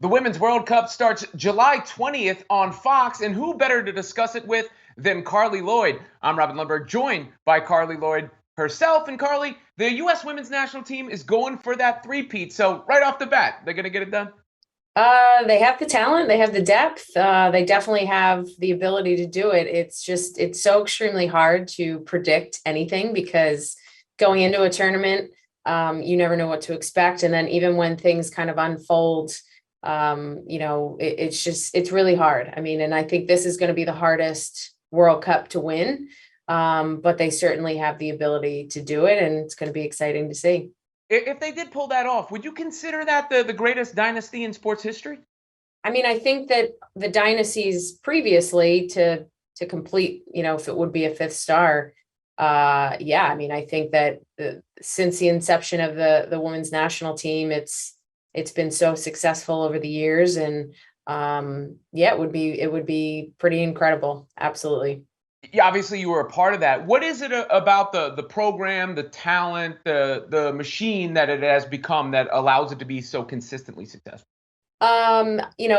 The Women's World Cup starts July 20th on Fox, and who better to discuss it with than Carli Lloyd? I'm Robin Lundberg, joined by Carli Lloyd herself. And Carli, the U.S. women's national team is going for that three-peat. So right off the bat, they're going to get it done? They have the talent, they have the depth, they definitely have the ability to do it. It's so extremely hard to predict anything because going into a tournament, you never know what to expect. And then even when things kind of unfold, it's really hard. I mean, and I think this is going to be the hardest World Cup to win, but they certainly have the ability to do it, and it's going to be exciting to see. If they did pull that off, would you consider that the greatest dynasty in sports history? I mean, I think that the dynasties previously to complete, if it would be a fifth star, yeah, I mean, I think that since the inception of the women's national team, it's been so successful over the years, and yeah, it would be pretty incredible. Absolutely. Yeah, obviously you were a part of that. What is it about the program, the talent, the machine that it has become that allows it to be so consistently successful?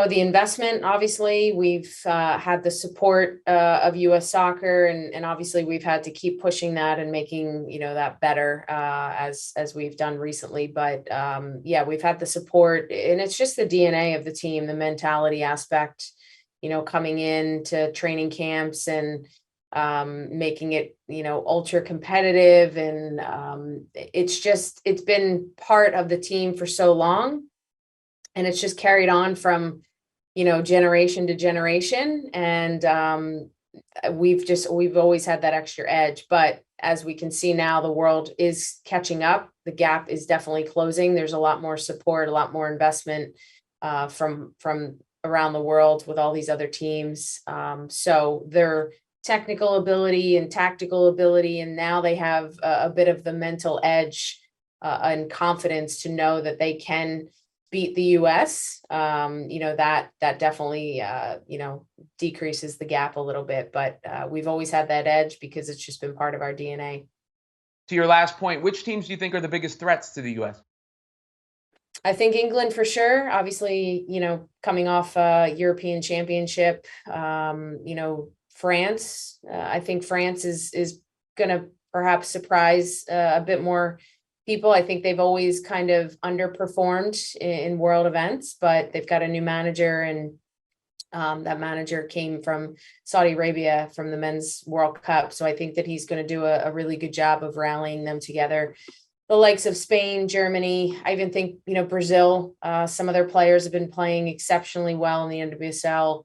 The investment, obviously, we've had the support of US soccer, and obviously we've had to keep pushing that and making, that better as we've done recently. But yeah, we've had the support, and it's just the DNA of the team, the mentality aspect, coming into training camps and making it, ultra competitive. And it's been part of the team for so long, and it's just carried on from, generation to generation. And we've always had that extra edge. But as we can see now, the world is catching up. The gap is definitely closing. There's a lot more support, a lot more investment from around the world with all these other teams. So their technical ability and tactical ability, and now they have a bit of the mental edge and confidence to know that they can beat the US. That definitely decreases the gap a little bit, but we've always had that edge because it's just been part of our DNA. To your last point, which teams do you think are the biggest threats to the U.S.? I think England for sure. Obviously, coming off a European championship. France. I think France is going to perhaps surprise a bit more people. I think they've always kind of underperformed in world events, but they've got a new manager, and that manager came from Saudi Arabia from the Men's World Cup. So I think that he's going to do a really good job of rallying them together. The likes of Spain, Germany, I even think, Brazil, some of their players have been playing exceptionally well in the NWSL.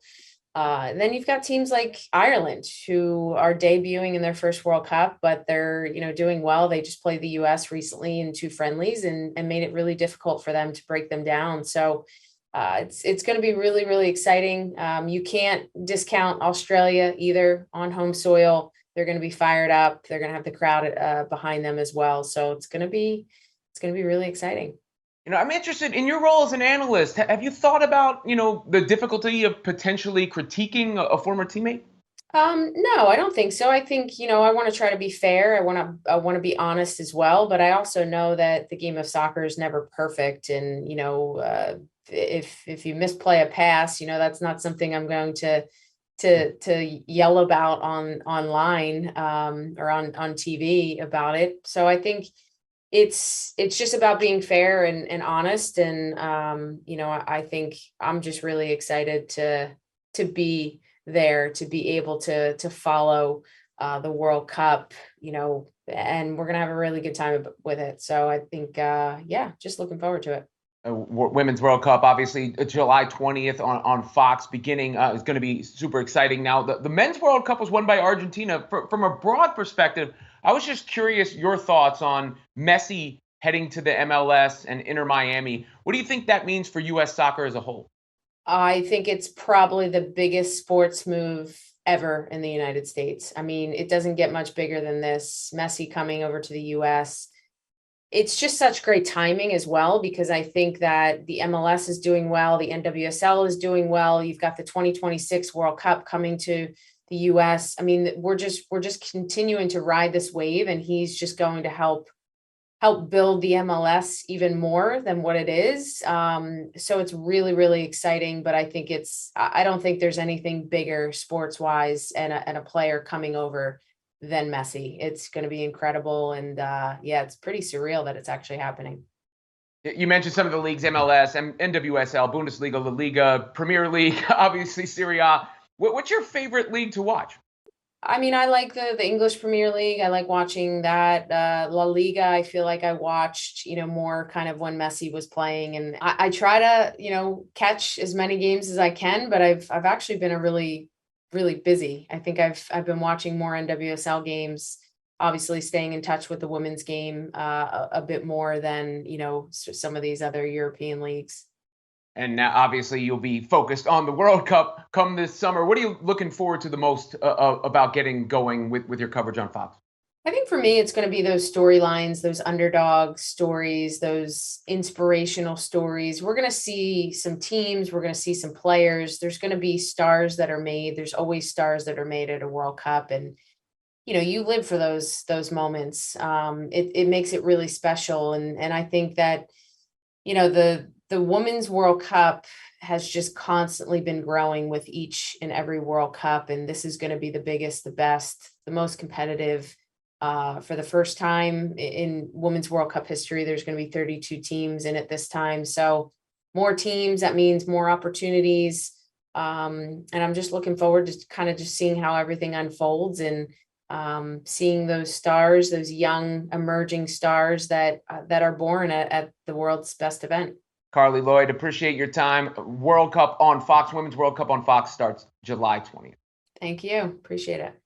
And then you've got teams like Ireland who are debuting in their first World Cup, but they're, doing well. They just played the US recently in two friendlies and made it really difficult for them to break them down. So it's going to be really, really exciting. You can't discount Australia either on home soil. They're going to be fired up. They're going to have the crowd behind them as well. So it's going to be really exciting. I'm interested in your role as an analyst. Have you thought about, the difficulty of potentially critiquing a former teammate? No, I don't think so. I think, I want to try to be fair. I want to be honest as well, but I also know that the game of soccer is never perfect. And, if you misplay a pass, that's not something I'm going to yell about online or on TV about it. So I think it's just about being fair and honest. And I think I'm just really excited to be there, to be able to follow the World Cup, and we're gonna have a really good time with it. So I think yeah, just looking forward to it. Women's World Cup, obviously, July 20th on Fox beginning is going to be super exciting. Now, the Men's World Cup was won by Argentina. From a broad perspective, I was just curious your thoughts on Messi heading to the MLS and Inter Miami. What do you think that means for U.S. soccer as a whole? I think it's probably the biggest sports move ever in the United States. I mean, it doesn't get much bigger than this. Messi coming over to the US. It's just such great timing as well, because I think that the MLS is doing well, the NWSL is doing well. You've got the 2026 World Cup coming to the US. I mean, we're just continuing to ride this wave, and he's just going to help help build the MLS even more than what it is. So it's really, really exciting, but I think I don't think there's anything bigger sports wise and a player coming over than Messi. It's going to be incredible. And yeah, it's pretty surreal that it's actually happening. You mentioned some of the leagues, MLS, NWSL, Bundesliga, La Liga, Premier League, obviously Serie A. What's your favorite league to watch? I mean, I like the English Premier League. I like watching that. La Liga, I feel like I watched, more kind of when Messi was playing. And I try to, catch as many games as I can, but I've actually been a really, really busy. I think I've been watching more NWSL games, obviously staying in touch with the women's game a bit more than, some of these other European leagues. And now, obviously, you'll be focused on the World Cup come this summer. What are you looking forward to the most about getting going with your coverage on Fox? I think for me, it's going to be those storylines, those underdog stories, those inspirational stories. We're going to see some teams, we're going to see some players. There's going to be stars that are made. There's always stars that are made at a World Cup, and you live for those moments. It makes it really special, and I think that the Women's World Cup has just constantly been growing with each and every World Cup. And this is going to be the biggest, the best, the most competitive. For the first time in Women's World Cup history, there's going to be 32 teams in it this time. So more teams, that means more opportunities. And I'm just looking forward to kind of just seeing how everything unfolds and seeing those stars, those young emerging stars that are born at the world's best event. Carli Lloyd, appreciate your time. World Cup on Fox, Women's World Cup on Fox starts July 20th. Thank you. Appreciate it.